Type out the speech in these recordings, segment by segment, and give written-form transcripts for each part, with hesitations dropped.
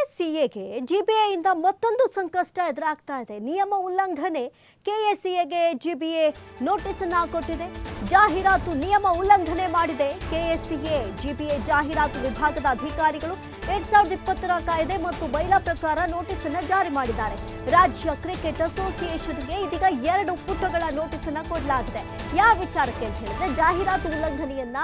ಕೆಎಸ್ಸಿಎಗೆ ಜಿಬಿಎಯಿಂದ ಮತ್ತೊಂದು ಸಂಕಷ್ಟ ಎದುರಾಗ್ತಾ ಇದೆ. ನಿಯಮ ಉಲ್ಲಂಘನೆ. ಕೆಎಸ್ಸಿಎಗೆ ಜಿಬಿಎ ನೋಟಿಸ್ ಅನ್ನು ಕೊಟ್ಟಿದೆ. ಜಾಹೀರಾತು ನಿಯಮ ಉಲ್ಲಂಘನೆ ಮಾಡಿದೆ ಕೆಎಸ್ಸಿಎ. ಜಿಬಿಎ ಜಾಹೀರಾತು ವಿಭಾಗದ ಅಧಿಕಾರಿಗಳು 2020ರ ಕಾಯ್ದೆ ಮತ್ತು ಬೈಲಾ ಪ್ರಕಾರ ನೋಟಿಸ್ ಅನ್ನು ಜಾರಿ ಮಾಡಿದ್ದಾರೆ. ರಾಜ್ಯ ಕ್ರಿಕೆಟ್ ಅಸೋಸಿಯೇಷನ್ಗೆ ಇದೀಗ 2 ಪುಟಗಳ ನೋಟಿಸ್ ಅನ್ನು ಕೊಡಲಾಗಿದೆ. ಯಾವ ವಿಚಾರಕ್ಕೆ ಅಂತ ಹೇಳಿದ್ರೆ ಜಾಹೀರಾತು ಉಲ್ಲಂಘನೆಯನ್ನ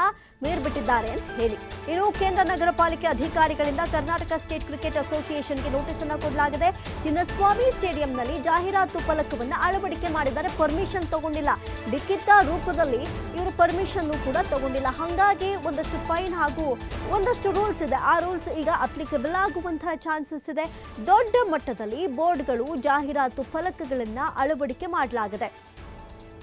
ಮೀರಿಬಿಟ್ಟಿದ್ದಾರೆ ಅಂತ ಹೇಳಿ. ಇನ್ನು ಕೇಂದ್ರ ನಗರ ಪಾಲಿಕೆ ಅಧಿಕಾರಿಗಳಿಂದ ಕರ್ನಾಟಕ ಸ್ಟೇಟ್ ಕ್ರಿಕೆಟ್ ಅಸೋಸಿಯೇಷನ್ಗೆ ನೋಟಿಸ್ ಅನ್ನು ಕೊಡಲಾಗಿದೆ. ಚಿನ್ನಸ್ವಾಮಿ ಸ್ಟೇಡಿಯಂನಲ್ಲಿ ಜಾಹೀರಾತು ಫಲಕವನ್ನು ಅಳವಡಿಕೆ ಮಾಡಿದ್ದಾರೆ. ಪರ್ಮಿಷನ್ ತಗೊಂಡಿಲ್ಲ, ಲಿಖಿತ ರೂಪದಲ್ಲಿ ಇವರು ಪರ್ಮಿಷನ್ ಕೂಡ ತಗೊಂಡಿಲ್ಲ. ಹಾಗಾಗಿ ಒಂದಷ್ಟು ಫೈನ್ ಹಾಗೂ ಒಂದಷ್ಟು ರೂಲ್ಸ್ ಇದೆ. ಆ ರೂಲ್ಸ್ ಈಗ ಅಪ್ಲಿಕಬಲ್ ಆಗುವಂತಹ ಚಾನ್ಸಸ್ ಇದೆ. ದೊಡ್ಡ ಮಟ್ಟದಲ್ಲಿ ಬೋರ್ಡ್ಗಳು, ಜಾಹೀರಾತು ಫಲಕಗಳನ್ನು ಅಳವಡಿಕೆ ಮಾಡಲಾಗಿದೆ.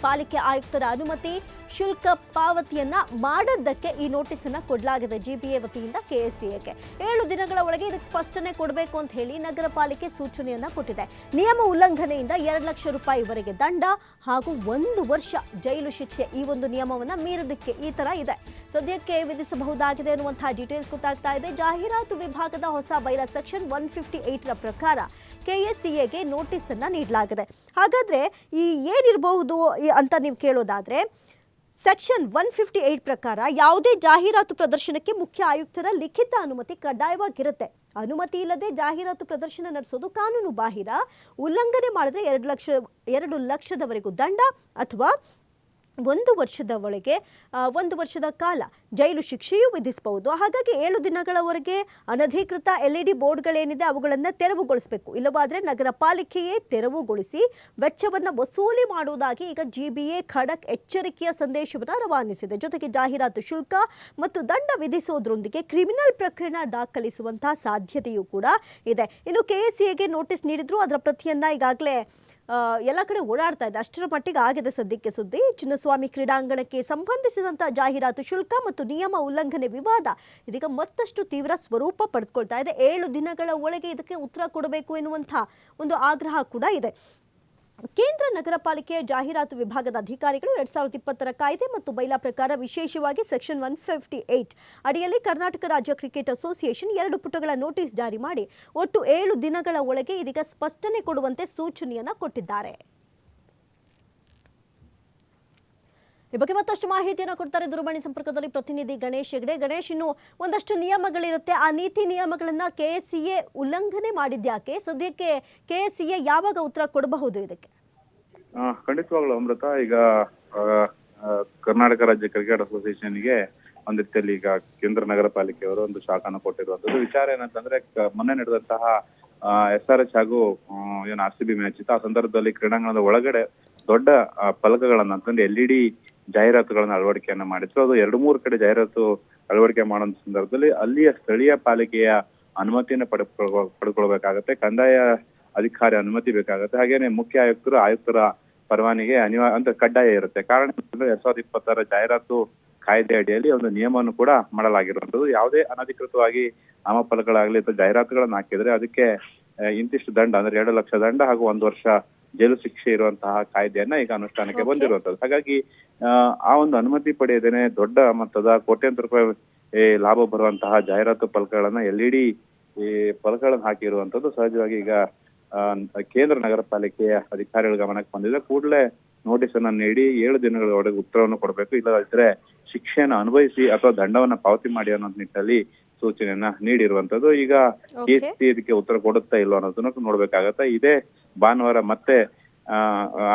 ಪಾಲಿಕೆ ಆಯುಕ್ತರ ಅನುಮತಿ, ಶುಲ್ಕ ಪಾವತಿಯನ್ನ ಮಾಡದ್ದಕ್ಕೆ ಈ ನೋಟಿಸ್ ಅನ್ನ ಕೊಡಲಾಗಿದೆ ಜಿಬಿಎ ವತಿಯಿಂದ ಕೆಎಸ್ಸಿಎಗೆ. 7 ದಿನಗಳ ಒಳಗೆ ಇದಕ್ಕೆ ಸ್ಪಷ್ಟನೆ ಕೊಡಬೇಕು ಅಂತ ಹೇಳಿ ನಗರ ಪಾಲಿಕೆ ಸೂಚನೆಯನ್ನ ಕೊಟ್ಟಿದೆ. ನಿಯಮ ಉಲ್ಲಂಘನೆಯಿಂದ 2 ಲಕ್ಷ ರೂಪಾಯಿವರೆಗೆ ದಂಡ ಹಾಗೂ 1 ವರ್ಷ ಜೈಲು ಶಿಕ್ಷೆ ಈ ಒಂದು ನಿಯಮವನ್ನ ಮೀರಿದ್ದಕ್ಕೆ ಈ ತರ ಇದೆ. ಸದ್ಯಕ್ಕೆ ವಿಧಿಸಬಹುದಾಗಿದೆ ಅನ್ನುವಂತಹ ಡೀಟೇಲ್ಸ್ ಗೊತ್ತಾಗ್ತಾ ಇದೆ. ಜಾಹೀರಾತು ವಿಭಾಗದ ಹೊಸ ಬೈಲಾ ಸೆಕ್ಷನ್ 158ರ ಪ್ರಕಾರ ಕೆಎಸ್ಸಿಎಗೆ ನೋಟಿಸ್ ಅನ್ನ ನೀಡಲಾಗಿದೆ. ಹಾಗಾದ್ರೆ ಈ ಏನಿರಬಹುದು ಅಂತ ನೀವು ಕೇಳೋದಾದ್ರೆ, ಸೆಕ್ಷನ್ 158 ಪ್ರಕಾರ ಯಾವುದೇ ಜಾಹೀರಾತು ಪ್ರದರ್ಶನಕ್ಕೆ ಮುಖ್ಯ ಆಯುಕ್ತರ ಲಿಖಿತ ಅನುಮತಿ ಕಡ್ಡಾಯವಾಗಿರುತ್ತೆ. ಅನುಮತಿ ಇಲ್ಲದೆ ಜಾಹೀರಾತು ಪ್ರದರ್ಶನ ನಡೆಸೋದು ಕಾನೂನು ಬಾಹಿರ. ಉಲ್ಲಂಘನೆ ಮಾಡಿದ್ರೆ 2 ಲಕ್ಷದವರೆಗೂ ದಂಡ ಅಥವಾ 1 ವರ್ಷದವರೆಗೆ 1 ವರ್ಷದ ಕಾಲ ಜೈಲು ಶಿಕ್ಷೆಯೂ ವಿಧಿಸಬಹುದು. ಹಾಗಾಗಿ 7 ದಿನಗಳವರೆಗೆ ಅನಧಿಕೃತ LED ಬೋರ್ಡ್ಗಳೇನಿದೆ ಅವುಗಳನ್ನು ತೆರವುಗೊಳಿಸಬೇಕು. ಇಲ್ಲವಾದರೆ ನಗರ ಪಾಲಿಕೆಯೇ ತೆರವುಗೊಳಿಸಿ ವೆಚ್ಚವನ್ನು ವಸೂಲಿ ಮಾಡುವುದಾಗಿ ಈಗ ಜಿಬಿಎ ಖಡಕ್ ಎಚ್ಚರಿಕೆಯ ಸಂದೇಶವನ್ನು ರವಾನಿಸಿದೆ. ಜೊತೆಗೆ ಜಾಹೀರಾತು ಶುಲ್ಕ ಮತ್ತು ದಂಡ ವಿಧಿಸೋದ್ರೊಂದಿಗೆ ಕ್ರಿಮಿನಲ್ ಪ್ರಕರಣ ದಾಖಲಿಸುವಂತಹ ಸಾಧ್ಯತೆಯೂ ಕೂಡ ಇದೆ. ಇನ್ನು ಕೆಎಸ್ಸಿಎಗೆ ನೋಟಿಸ್ ನೀಡಿದ್ರು, ಅದರ ಪ್ರತಿಯನ್ನ ಈಗಾಗಲೇ ಎಲ್ಲ ಕಡೆ ಓಡಾಡ್ತಾ ಇದೆ. ಅಷ್ಟರ ಮಟ್ಟಿಗೆ ಆಗಿದೆ ಸದ್ಯಕ್ಕೆ ಸುದ್ದಿ. ಚಿನ್ನಸ್ವಾಮಿ ಕ್ರೀಡಾಂಗಣಕ್ಕೆ ಸಂಬಂಧಿಸಿದಂಥ ಜಾಹೀರಾತು ಶುಲ್ಕ ಮತ್ತು ನಿಯಮ ಉಲ್ಲಂಘನೆ ವಿವಾದ ಇದೀಗ ಮತ್ತಷ್ಟು ತೀವ್ರ ಸ್ವರೂಪ ಪಡೆದುಕೊಳ್ತಾ ಇದೆ. 7 ದಿನಗಳ ಒಳಗೆ ಇದಕ್ಕೆ ಉತ್ತರ ಕೊಡಬೇಕು ಎನ್ನುವಂಥ ಒಂದು ಆಗ್ರಹ ಕೂಡ ಇದೆ. ಕೇಂದ್ರ ನಗರ ಪಾಲಿಕೆಯ ಜಾಹೀರಾತು ವಿಭಾಗದ ಅಧಿಕಾರಿಗಳು 2020ರ ಕಾಯ್ದೆ ಮತ್ತು ಬೈಲಾ ಪ್ರಕಾರ ವಿಶೇಷವಾಗಿ ಸೆಕ್ಷನ್ 158 ಅಡಿಯಲ್ಲಿ ಕರ್ನಾಟಕ ರಾಜ್ಯ ಕ್ರಿಕೆಟ್ ಅಸೋಸಿಯೇಷನ್ 2 ಪುಟಗಳ ನೋಟಿಸ್ ಜಾರಿ ಮಾಡಿ ಒಟ್ಟು 7 ದಿನಗಳ ಒಳಗೆ ಇದೀಗ ಸ್ಪಷ್ಟನೆ ಕೊಡುವಂತೆ ಸೂಚನೆಯನ್ನ ಕೊಟ್ಟಿದ್ದಾರೆ. ಈ ಬಗ್ಗೆ ಮತ್ತಷ್ಟು ಮಾಹಿತಿಯನ್ನು ಕೊಡ್ತಾರೆ ದೂರವಾಣಿ ಸಂಪರ್ಕದಲ್ಲಿ ಪ್ರತಿನಿಧಿ ಗಣೇಶ್ ಹೆಗಡೆ. ಗಣೇಶ್, ಇನ್ನು ಒಂದಷ್ಟು ನಿಯಮಗಳಿರುತ್ತೆ, ಆ ನೀತಿ ನಿಯಮಗಳನ್ನ ಕೆಎಸ್ಸಿಎ ಉಲ್ಲಂಘನೆ ಮಾಡಿದ್ಯಾಕೆ? ಸದ್ಯಕ್ಕೆ ಕೆಎಸ್ಸಿಎ ಯಾವಾಗ ಉತ್ತರ ಕೊಡಬಹುದು ಇದಕ್ಕೆ? ಖಂಡಿತವಾಗ್ಲೂ ಅಮೃತ, ಈಗ ಕರ್ನಾಟಕ ರಾಜ್ಯ ಕ್ರಿಕೆಟ್ ಅಸೋಸಿಯೇಷನ್ಗೆ ಒಂದ್ ರೀತಿಯಲ್ಲಿ ಈಗ ಕೇಂದ್ರ ನಗರ ಪಾಲಿಕೆಯವರು ಒಂದು ಶಾಖನ ಕೊಟ್ಟಿರುವಂತದ್ದು. ವಿಚಾರ ಏನಂತಂದ್ರೆ, ಮೊನ್ನೆ ನಡೆದಂತಹ SRH ಹಾಗೂ ಏನು RCB ಮ್ಯಾಚ್ ಇತ್ತು. ಆ ಸಂದರ್ಭದಲ್ಲಿ ಕ್ರೀಡಾಂಗಣದ ಒಳಗಡೆ ದೊಡ್ಡ ಫಲಕಗಳನ್ನ ಅಂತಂದ್ರೆ LED ಜಾಹೀರಾತುಗಳನ್ನ ಅಳವಡಿಕೆಯನ್ನ ಮಾಡಿದ್ರು. ಅದು 2-3 ಕಡೆ ಜಾಹೀರಾತು ಅಳವಡಿಕೆ ಮಾಡೋ ಸಂದರ್ಭದಲ್ಲಿ ಅಲ್ಲಿಯ ಸ್ಥಳೀಯ ಪಾಲಿಕೆಯ ಅನುಮತಿಯನ್ನು ಪಡ್ಕೊಳ್ಬೇಕಾಗತ್ತೆ. ಕಂದಾಯ ಅಧಿಕಾರಿ ಅನುಮತಿ ಬೇಕಾಗುತ್ತೆ. ಹಾಗೇನೆ ಮುಖ್ಯ ಆಯುಕ್ತರ ಪರವಾನಿಗೆ ಅಂತ ಕಡ್ಡಾಯ ಇರುತ್ತೆ. ಕಾರಣ 2020ರ ಜಾಹೀರಾತು ಕಾಯ್ದೆ ಅಡಿಯಲ್ಲಿ ಒಂದು ನಿಯಮವನ್ನು ಕೂಡ ಮಾಡಲಾಗಿರುವಂತದ್ದು. ಯಾವುದೇ ಅನಧಿಕೃತವಾಗಿ ನಾಮಫಲಕಗಳಾಗ್ಲಿ ಅಥವಾ ಜಾಹೀರಾತುಗಳನ್ನ ಹಾಕಿದ್ರೆ ಅದಕ್ಕೆ ಇಂತಿಷ್ಟು ದಂಡ ಅಂದ್ರೆ 2 ಲಕ್ಷ ದಂಡ ಹಾಗೂ 1 ವರ್ಷ ಜೈಲು ಶಿಕ್ಷೆ ಇರುವಂತಹ ಕಾಯ್ದೆಯನ್ನ ಈಗ ಅನುಷ್ಠಾನಕ್ಕೆ ಬಂದಿರುವಂತದ್ದು. ಹಾಗಾಗಿ ಆ ಒಂದು ಅನುಮತಿ ಪಡೆಯದೇನೆ ದೊಡ್ಡ ಮೊತ್ತದ ಕೋಟ್ಯಾಂತರ ರೂಪಾಯಿ ಲಾಭ ಬರುವಂತಹ ಜಾಹೀರಾತು ಫಲಕಗಳನ್ನ LED ಫಲಕಗಳನ್ನ ಹಾಕಿರುವಂತದ್ದು ಸಹಜವಾಗಿ ಈಗ ಕೇಂದ್ರ ನಗರ ಪಾಲಿಕೆಯ ಅಧಿಕಾರಿಗಳ ಗಮನಕ್ಕೆ ಬಂದಿದೆ. ಕೂಡಲೇ ನೋಟಿಸ್ ಅನ್ನ ನೀಡಿ 7 ದಿನಗಳ ಒಳಗೆ ಉತ್ತರವನ್ನು ಕೊಡಬೇಕು, ಇಲ್ಲದಿದ್ರೆ ಶಿಕ್ಷೆಯನ್ನು ಅನುಭವಿಸಿ ಅಥವಾ ದಂಡವನ್ನ ಪಾವತಿ ಮಾಡಿ ಅನ್ನೋ ನಿಟ್ಟಿನಲ್ಲಿ ಸೂಚನೆಯನ್ನ ನೀಡಿರುವಂತದ್ದು. ಈಗ ಕೆಎಸ್ಸಿಎ ಇದಕ್ಕೆ ಉತ್ತರ ಕೊಡುತ್ತಾ ಇಲ್ವೋ ಅನ್ನೋದನ್ನ ನೋಡ್ಬೇಕಾಗತ್ತೆ. ಇದೇ ಭಾನುವಾರ ಮತ್ತೆ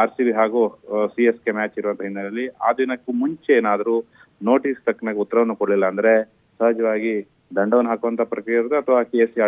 RCB ಹಾಗೂ CSK ಮ್ಯಾಚ್ ಇರುವಂತ ಹಿನ್ನೆಲೆಯಲ್ಲಿ ಆ ದಿನಕ್ಕೂ ಮುಂಚೆ ಏನಾದ್ರೂ ನೋಟಿಸ್ ತಕ್ಕನಾಗಿ ಉತ್ತರವನ್ನು ಕೊಡಲಿಲ್ಲ ಅಂದ್ರೆ ಸಹಜವಾಗಿ ದಂಡವನ್ನು ಹಾಕುವಂತ ಪ್ರಕ್ರಿಯೆ ಇರುತ್ತೆ ಅಥವಾ ಕೆಎಸ್ಸಿಎ